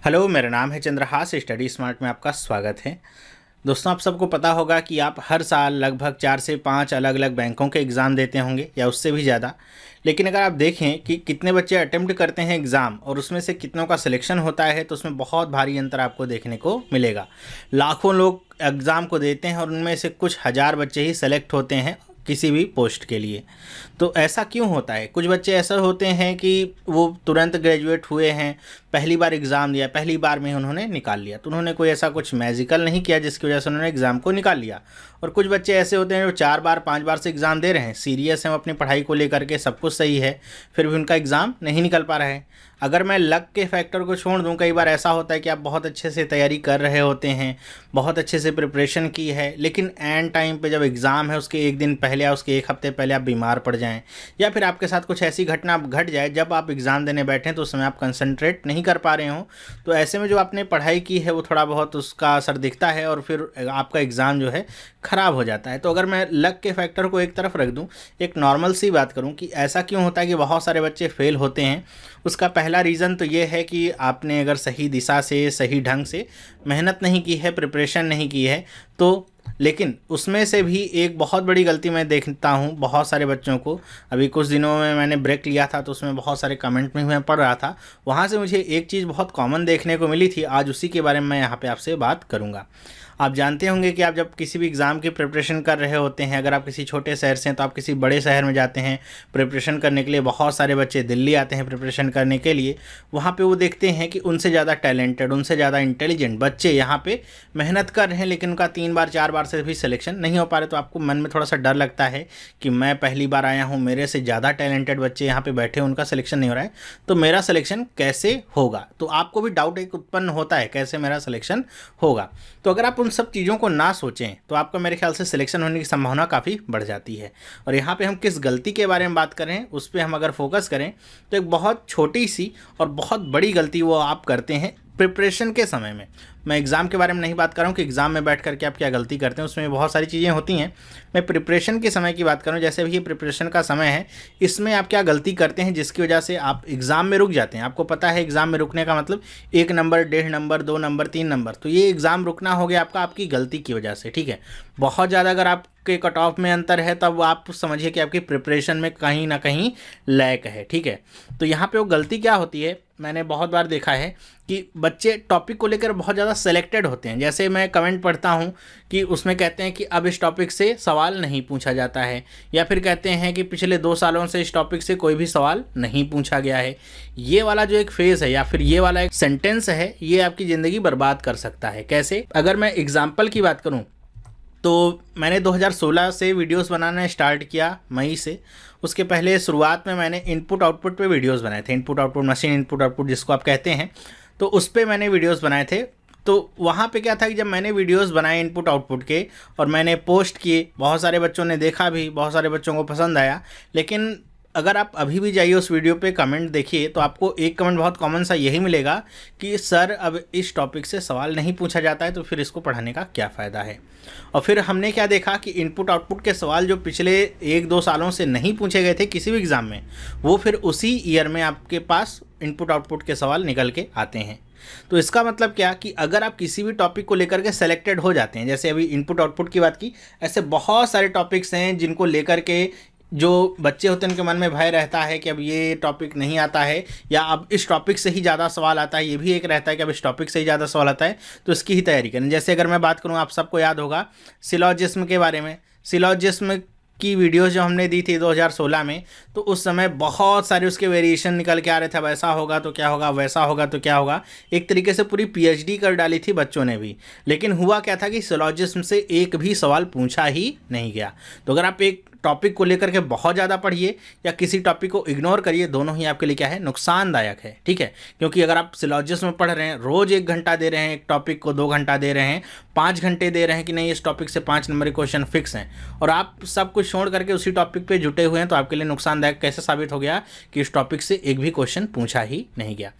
Hello, मेरा नाम है चंद्रहास। स्टडी स्मार्ट में आपका स्वागत है। दोस्तों, आप सबको पता होगा कि आप हर साल लगभग 4 से 5 अलग अलग बैंकों के एग्ज़ाम देते होंगे या उससे भी ज़्यादा। लेकिन अगर आप देखें कि कितने बच्चे अटेम्प्ट करते हैं एग्ज़ाम और उसमें से कितनों का सिलेक्शन होता है, तो उसमें बहुत भारी अंतर आपको देखने को मिलेगा। लाखों लोग एग्ज़ाम को देते हैं और उनमें से कुछ हज़ार बच्चे ही सेलेक्ट होते हैं किसी भी पोस्ट के लिए। तो ऐसा क्यों होता है? कुछ बच्चे ऐसे होते हैं कि वो तुरंत ग्रेजुएट हुए हैं, पहली बार एग्ज़ाम दिया, पहली बार में उन्होंने निकाल लिया, तो उन्होंने कोई ऐसा कुछ मैजिकल नहीं किया जिसकी वजह से उन्होंने एग्ज़ाम को निकाल लिया। और कुछ बच्चे ऐसे होते हैं जो 4 बार 5 बार से एग्ज़ाम दे रहे हैं, सीरियस हैं अपनी पढ़ाई को लेकर के, सब कुछ सही है, फिर भी उनका एग्ज़ाम नहीं निकल पा रहा है। अगर मैं लक के फैक्टर को छोड़ दूं, कई बार ऐसा होता है कि आप बहुत अच्छे से तैयारी कर रहे होते हैं, बहुत अच्छे से प्रिपरेशन की है, लेकिन एंड टाइम पे जब एग्ज़ाम है उसके एक दिन पहले या उसके एक हफ्ते पहले आप बीमार पड़ जाएं, या फिर आपके साथ कुछ ऐसी घटना घट जाए जब आप एग्ज़ाम देने बैठें तो उस समय आप कंसंट्रेट नहीं कर पा रहे हों, तो ऐसे में जो आपने पढ़ाई की है वो थोड़ा बहुत उसका असर दिखता है और फिर आपका एग्ज़ाम जो है ख़राब हो जाता है। तो अगर मैं लक के फैक्टर को एक तरफ रख दूं, एक नॉर्मल सी बात करूं कि ऐसा क्यों होता है कि बहुत सारे बच्चे फेल होते हैं, उसका पहला रीज़न तो ये है कि आपने अगर सही दिशा से, सही ढंग से मेहनत नहीं की है, प्रिपरेशन नहीं की है तो। लेकिन उसमें से भी एक बहुत बड़ी गलती मैं देखता हूँ बहुत सारे बच्चों को। अभी कुछ दिनों में मैंने ब्रेक लिया था तो उसमें बहुत सारे कमेंट में मैं पढ़ रहा था, वहाँ से मुझे एक चीज़ बहुत कॉमन देखने को मिली थी। आज उसी के बारे में मैं यहाँ पे आपसे बात करूँगा। आप जानते होंगे कि आप जब किसी भी एग्ज़ाम की प्रिपरेशन कर रहे होते हैं, अगर आप किसी छोटे शहर से हैं तो आप किसी बड़े शहर में जाते हैं प्रिपरेशन करने के लिए। बहुत सारे बच्चे दिल्ली आते हैं प्रिपरेशन करने के लिए। वहाँ पे वो देखते हैं कि उनसे ज़्यादा टैलेंटेड, उनसे ज़्यादा इंटेलिजेंट बच्चे यहाँ पे मेहनत कर रहे हैं, लेकिन उनका 3 बार 4 बार से भी सिलेक्शन नहीं हो पा रहे। तो आपको मन में थोड़ा सा डर लगता है कि मैं पहली बार आया हूँ, मेरे से ज़्यादा टैलेंटेड बच्चे यहाँ पर बैठे, उनका सिलेक्शन नहीं हो रहा है, तो मेरा सिलेक्शन कैसे होगा? तो आपको भी डाउट एक उत्पन्न होता है, कैसे मेरा सिलेक्शन होगा? तो अगर आप उन सब चीज़ों को ना सोचें तो आपका मेरे ख्याल से सिलेक्शन होने की संभावना काफ़ी बढ़ जाती है। और यहाँ पे हम किस गलती के बारे में बात करें, उस पर हम अगर फोकस करें तो एक बहुत छोटी सी और बहुत बड़ी गलती वो आप करते हैं प्रिपरेशन के समय में। मैं एग्ज़ाम के बारे में नहीं बात कर रहा हूँ कि एग्ज़ाम में बैठ करके आप क्या गलती करते हैं, उसमें बहुत सारी चीज़ें होती हैं। मैं प्रिपरेशन के समय की बात कर रहा हूँ। जैसे भी ये प्रिपरेशन का समय है, इसमें आप क्या गलती करते हैं जिसकी वजह से आप एग्ज़ाम में रुक जाते हैं। आपको पता है एग्ज़ाम में रुकने का मतलब 1 नंबर, 1.5 नंबर, 2 नंबर, 3 नंबर, तो ये एग्ज़ाम रुकना हो गया आपका आपकी गलती की वजह से। ठीक है, बहुत ज़्यादा अगर आपके कट ऑफ में अंतर है तब आप समझिए कि आपकी प्रिपरेशन में कहीं ना कहीं लैक है। ठीक है, तो यहाँ पे वो गलती क्या होती है, मैंने बहुत बार देखा है कि बच्चे टॉपिक को लेकर बहुत ज़्यादा सेलेक्टेड होते हैं। जैसे मैं कमेंट पढ़ता हूँ कि उसमें कहते हैं कि अब इस टॉपिक से सवाल नहीं पूछा जाता है, या फिर कहते हैं कि पिछले 2 सालों से इस टॉपिक से कोई भी सवाल नहीं पूछा गया है। ये वाला जो एक फेज़ है या फिर ये वाला एक सेंटेंस है, ये आपकी ज़िंदगी बर्बाद कर सकता है। कैसे? अगर मैं एग्ज़ाम्पल की बात करूँ तो मैंने 2016 से वीडियोस बनाना स्टार्ट किया, मई से। उसके पहले शुरुआत में मैंने इनपुट आउटपुट पे वीडियोस बनाए थे, input output, machine input output जिसको आप कहते हैं, तो उस पर मैंने वीडियोस बनाए थे। तो वहाँ पे क्या था कि जब मैंने वीडियोस बनाए इनपुट आउटपुट के और मैंने पोस्ट किए, बहुत सारे बच्चों ने देखा भी, बहुत सारे बच्चों को पसंद आया। लेकिन अगर आप अभी भी जाइए उस वीडियो पे कमेंट देखिए तो आपको एक कमेंट बहुत कॉमन सा यही मिलेगा कि सर अब इस टॉपिक से सवाल नहीं पूछा जाता है, तो फिर इसको पढ़ाने का क्या फ़ायदा है। और फिर हमने क्या देखा कि इनपुट आउटपुट के सवाल जो पिछले 1-2 सालों से नहीं पूछे गए थे किसी भी एग्ज़ाम में, वो फिर उसी ईयर में आपके पास इनपुट आउटपुट के सवाल निकल के आते हैं। तो इसका मतलब क्या कि अगर आप किसी भी टॉपिक को लेकर के सेलेक्टेड हो जाते हैं, जैसे अभी इनपुट आउटपुट की बात की, ऐसे बहुत सारे टॉपिक्स हैं जिनको लेकर के जो बच्चे होते हैं उनके मन में भय रहता है कि अब ये टॉपिक नहीं आता है, या अब इस टॉपिक से ही ज़्यादा सवाल आता है। ये भी एक रहता है कि अब इस टॉपिक से ही ज़्यादा सवाल आता है, तो इसकी ही तैयारी करें। जैसे अगर मैं बात करूँ, आप सबको याद होगा सिलॉजिज्म के बारे में। सिलॉजिज्म की वीडियोस जो हमने दी थी 2016 में, तो उस समय बहुत सारे उसके वेरिएशन निकल के आ रहे थे। अब ऐसा होगा तो क्या होगा, वैसा होगा तो क्या होगा। एक तरीके से पूरी पीएचडी कर डाली थी बच्चों ने भी। लेकिन हुआ क्या था कि सिलॉजिज्म से एक भी सवाल पूछा ही नहीं गया। तो अगर आप एक टॉपिक को लेकर के बहुत ज़्यादा पढ़िए या किसी टॉपिक को इग्नोर करिए, दोनों ही आपके लिए क्या है, नुकसानदायक है। ठीक है, क्योंकि अगर आप सिलॉजिज्म में पढ़ रहे हैं, रोज़ 1 घंटा दे रहे हैं, एक टॉपिक को 2 घंटा दे रहे हैं, 5 घंटे दे रहे हैं कि नहीं इस टॉपिक से 5 नंबर के क्वेश्चन फिक्स हैं, और आप सब कुछ छोड़ करके उसी टॉपिक पे जुटे हुए हैं, तो आपके लिए नुकसानदायक कैसे साबित हो गया कि इस टॉपिक से एक भी क्वेश्चन पूछा ही नहीं गया।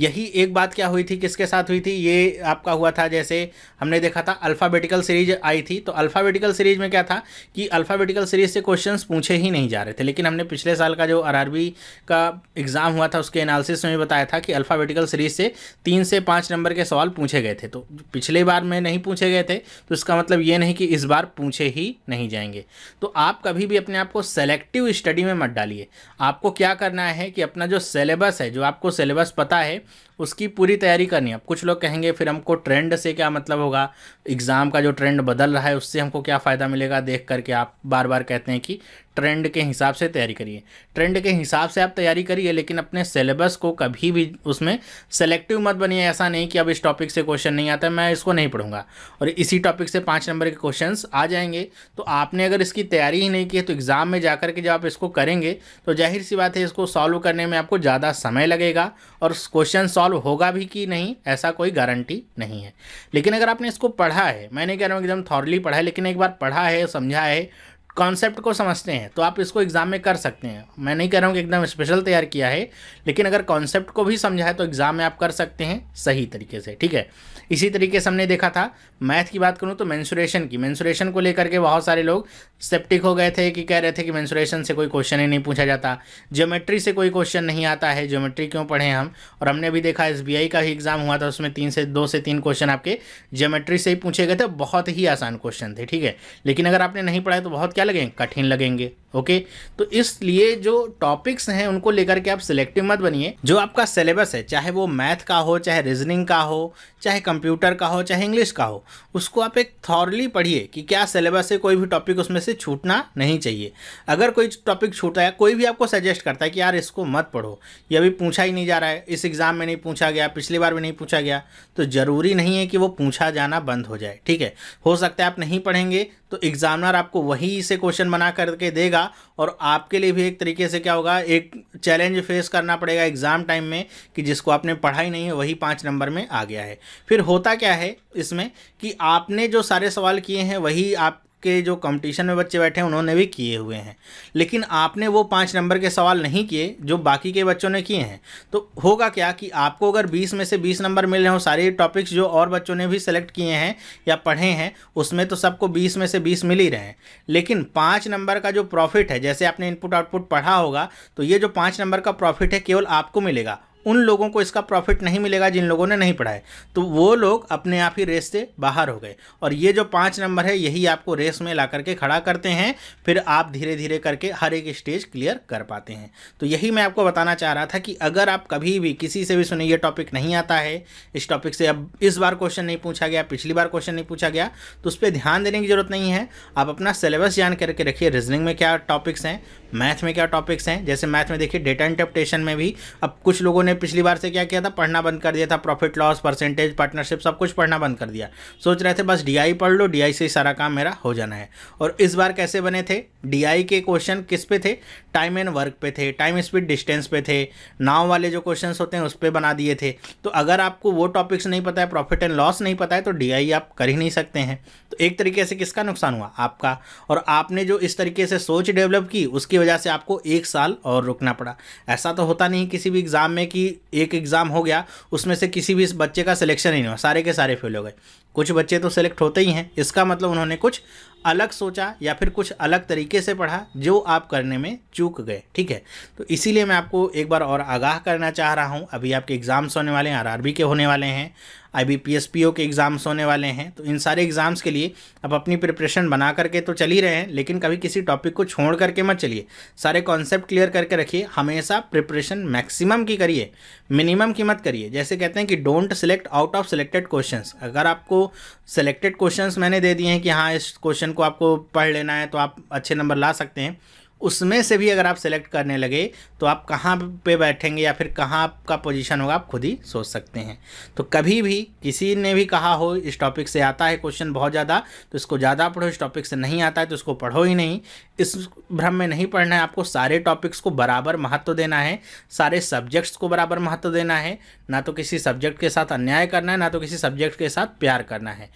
यही एक बात क्या हुई थी, किसके साथ हुई थी, ये आपका हुआ था। जैसे हमने देखा था अल्फ़ाबेटिकल सीरीज आई थी, तो अल्फ़ाबेटिकल सीरीज में क्या था कि अल्फ़ाबेटिकल सीरीज से क्वेश्चंस पूछे ही नहीं जा रहे थे। लेकिन हमने पिछले साल का जो आरआरबी का एग्ज़ाम हुआ था उसके एनालिसिस में बताया था कि अल्फ़ाबेटिकल सीरीज से 3 से 5 नंबर के सवाल पूछे गए थे। तो पिछले बार में नहीं पूछे गए थे तो इसका मतलब ये नहीं कि इस बार पूछे ही नहीं जाएंगे। तो आप कभी भी अपने आप को सेलेक्टिव स्टडी में मत डालिए। आपको क्या करना है कि अपना जो सिलेबस है, जो आपको सिलेबस पता है, उसकी पूरी तैयारी करनी है। अब कुछ लोग कहेंगे फिर हमको ट्रेंड से क्या मतलब होगा, एग्ज़ाम का जो ट्रेंड बदल रहा है उससे हमको क्या फ़ायदा मिलेगा देख करके आप बार बार कहते हैं कि ट्रेंड के हिसाब से तैयारी करिए। ट्रेंड के हिसाब से आप तैयारी करिए, लेकिन अपने सिलेबस को कभी भी उसमें सेलेक्टिव मत बनिए। ऐसा नहीं कि अब इस टॉपिक से क्वेश्चन नहीं आता है, मैं इसको नहीं पढ़ूंगा और इसी टॉपिक से 5 नंबर के क्वेश्चंस आ जाएंगे। तो आपने अगर इसकी तैयारी ही नहीं की है तो एग्ज़ाम में जा के जब आप इसको करेंगे तो जाहिर सी बात है इसको सॉल्व करने में आपको ज़्यादा समय लगेगा और क्वेश्चन सॉल्व होगा भी कि नहीं ऐसा कोई गारंटी नहीं है। लेकिन अगर आपने इसको पढ़ा है, मैं नहीं कह रहा हूँ एकदम थॉरली पढ़ा है, लेकिन एक बार पढ़ा है, समझा है, कॉन्सेप्ट को समझते हैं तो आप इसको एग्ज़ाम में कर सकते हैं। मैं नहीं कह रहा हूँ कि एकदम स्पेशल तैयार किया है, लेकिन अगर कॉन्सेप्ट को भी समझा है तो एग्ज़ाम में आप कर सकते हैं सही तरीके से, ठीक है। इसी तरीके से हमने देखा था मैथ की बात करूँ तो मेंसुरेशन को लेकर के बहुत सारे लोग सेप्टिक हो गए थे कि कह रहे थे कि मेंसुरेशन से कोई क्वेश्चन ही नहीं पूछा जाता, ज्योमेट्री से कोई क्वेश्चन नहीं आता है, ज्योमेट्री क्यों पढ़ें हम। और हमने भी देखा SBI का ही एग्ज़ाम हुआ था, उसमें 2 से 3 क्वेश्चन आपके ज्योमेट्री से ही पूछे गए थे, बहुत ही आसान क्वेश्चन थे, ठीक है। लेकिन अगर आपने नहीं पढ़ा है तो बहुत क्या लगेंगे, कठिन लगेंगे, ओके। तो इसलिए जो टॉपिक्स हैं उनको लेकर के आप सिलेक्टिव मत बनिए। जो आपका सिलेबस है, चाहे वो मैथ का हो, चाहे रीजनिंग का हो, चाहे कंप्यूटर का हो, चाहे इंग्लिश का हो, उसको आप एक थॉरली पढ़िए कि क्या सिलेबस है, कोई भी टॉपिक उसमें से छूटना नहीं चाहिए। अगर कोई टॉपिक छूटा है, कोई भी आपको सजेस्ट करता है कि यार इसको मत पढ़ो, ये अभी पूछा ही नहीं जा रहा है, इस एग्ज़ाम में नहीं पूछा गया, पिछली बार भी नहीं पूछा गया, तो ज़रूरी नहीं है कि वो पूछा जाना बंद हो जाए, ठीक है। हो सकता है आप नहीं पढ़ेंगे तो एग्जामिनर आपको वही से क्वेश्चन बना करके देगा और आपके लिए भी एक तरीके से क्या होगा, एक चैलेंज फेस करना पड़ेगा एग्ज़ाम टाइम में कि जिसको आपने पढ़ा ही नहीं है वही 5 नंबर में आ गया है। फिर होता क्या है इसमें कि आपने जो सारे सवाल किए हैं वही आपके जो कंपटीशन में बच्चे बैठे हैं उन्होंने भी किए हुए हैं, लेकिन आपने वो 5 नंबर के सवाल नहीं किए जो बाकी के बच्चों ने किए हैं। तो होगा क्या कि आपको अगर 20 में से 20 नंबर मिल रहे हो, सारे टॉपिक्स जो और बच्चों ने भी सेलेक्ट किए हैं या पढ़े हैं उसमें तो सबको 20 में से 20 मिल ही रहे हैं, लेकिन 5 नंबर का जो प्रॉफिट है, जैसे आपने इनपुट आउटपुट पढ़ा होगा तो ये जो 5 नंबर का प्रॉफिट है केवल आपको मिलेगा, उन लोगों को इसका प्रॉफिट नहीं मिलेगा जिन लोगों ने नहीं पढ़ा है। तो वो लोग अपने आप ही रेस से बाहर हो गए और ये जो 5 नंबर है यही आपको रेस में ला करके खड़ा करते हैं, फिर आप धीरे धीरे करके हर एक स्टेज क्लियर कर पाते हैं। तो यही मैं आपको बताना चाह रहा था कि अगर आप कभी भी किसी से भी सुने ये टॉपिक नहीं आता है, इस टॉपिक से अब इस बार क्वेश्चन नहीं पूछा गया, पिछली बार क्वेश्चन नहीं पूछा गया, तो उस पर ध्यान देने की जरूरत नहीं है। आप अपना सिलेबस जान करके रखिए, रीजनिंग में क्या टॉपिक्स हैं, मैथ में क्या टॉपिक्स हैं। जैसे मैथ में देखिए डेटा इंटरप्रिटेशन में भी अब कुछ लोगों ने पिछली बार से क्या किया था, पढ़ना बंद कर दिया था, प्रॉफिट लॉस, परसेंटेज, पार्टनरशिप, सब कुछ पढ़ना बंद कर दिया। सोच रहे थे बस DI पढ़ लो, DI से ही सारा काम मेरा हो जाना है। और इस बार कैसे बने थे, DI के क्वेश्चन किस पे थे, टाइम एंड वर्क पे थे, टाइम स्पीड डिस्टेंस पे थे, नाव वाले जो क्वेश्चंस होते हैं उस पर बना दिए थे। तो अगर आपको वो टॉपिक्स नहीं पता है, प्रॉफिट एंड लॉस नहीं पता है, तो DI आप कर ही नहीं सकते हैं। तो एक तरीके से किसका नुकसान हुआ, आपका। और आपने जो इस तरीके से सोच डेवलप की उसकी वजह से आपको 1 साल और रुकना पड़ा। ऐसा तो होता नहीं किसी भी एग्ज़ाम में कि एक एग्ज़ाम हो गया उसमें से किसी भी बच्चे का सिलेक्शन ही नहीं हुआ, सारे के सारे फेल हो गए। कुछ बच्चे तो सेलेक्ट होते ही हैं, इसका मतलब उन्होंने कुछ अलग सोचा या फिर कुछ अलग तरीके से पढ़ा जो आप करने में चूक गए, ठीक है। तो इसीलिए मैं आपको एक बार और आगाह करना चाह रहा हूँ। अभी आपके एग्ज़ाम्स होने वाले हैं, RRB के होने वाले हैं, IBPS PO के एग्ज़ाम्स होने वाले हैं। तो इन सारे एग्ज़ाम्स के लिए आप अपनी प्रिपरेशन बना करके तो चल ही रहे हैं, लेकिन कभी किसी टॉपिक को छोड़ करके मत चलिए। सारे कॉन्सेप्ट क्लियर करके रखिए, हमेशा प्रिपरेशन मैक्सिमम की करिए, मिनिमम की मत करिए। जैसे कहते हैं कि don't select out of selected questions. अगर आपको सेलेक्टेड क्वेश्चंस मैंने दे दिए हैं कि हाँ इस क्वेश्चन को आपको पढ़ लेना है तो आप अच्छे नंबर ला सकते हैं, उसमें से भी अगर आप सेलेक्ट करने लगे तो आप कहाँ पे बैठेंगे या फिर कहाँ आपका पोजीशन होगा आप खुद ही सोच सकते हैं। तो कभी भी किसी ने भी कहा हो इस टॉपिक से आता है क्वेश्चन बहुत ज़्यादा तो इसको ज़्यादा पढ़ो, इस टॉपिक से नहीं आता है तो इसको पढ़ो ही नहीं, इस भ्रम में नहीं पढ़ना है। आपको सारे टॉपिक्स को बराबर महत्व देना है, सारे सब्जेक्ट्स को बराबर महत्व देना है, ना तो किसी सब्जेक्ट के साथ अन्याय करना है, ना तो किसी सब्जेक्ट के साथ प्यार करना है।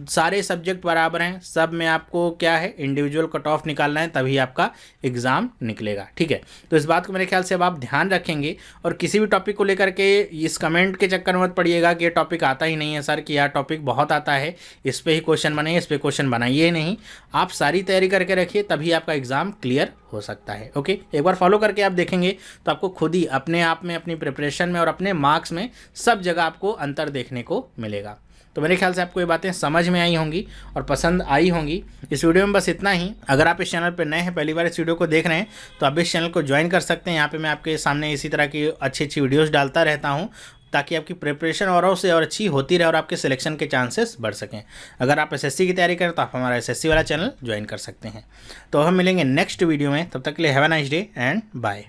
सारे सब्जेक्ट बराबर हैं, सब में आपको क्या है इंडिविजुअल कट ऑफ निकालना है, तभी आपका एग्ज़ाम निकलेगा। ठीक है, तो इस बात को मेरे ख्याल से अब आप ध्यान रखेंगे और किसी भी टॉपिक को लेकर के इस कमेंट के चक्कर में मत पड़िएगा कि ये टॉपिक आता ही नहीं है सर, कि यह टॉपिक बहुत आता है, इस पर ही क्वेश्चन बनाइए, इस पर क्वेश्चन बनाइए नहीं। आप सारी तैयारी करके रखिए, तभी आपका एग्ज़ाम क्लियर हो सकता है। ओके, एक बार फॉलो करके आप देखेंगे तो आपको खुद ही अपने आप में, अपनी प्रिपरेशन में और अपने मार्क्स में सब जगह आपको अंतर देखने को मिलेगा। तो मेरे ख्याल से आपको ये बातें समझ में आई होंगी और पसंद आई होंगी। इस वीडियो में बस इतना ही। अगर आप इस चैनल पर नए हैं, पहली बार इस वीडियो को देख रहे हैं, तो आप इस चैनल को ज्वाइन कर सकते हैं। यहाँ पे मैं आपके सामने इसी तरह की अच्छी अच्छी वीडियोस डालता रहता हूँ, ताकि आपकी प्रिपरेशन और से और अच्छी होती रहे और आपके सिलेक्शन के चांसेस बढ़ सकें। अगर आप एसएससी की तैयारी करें तो आप हमारा एसएससी वाला चैनल ज्वाइन कर सकते हैं। तो हम मिलेंगे नेक्स्ट वीडियो में, तब तक के लिए have a nice day and bye.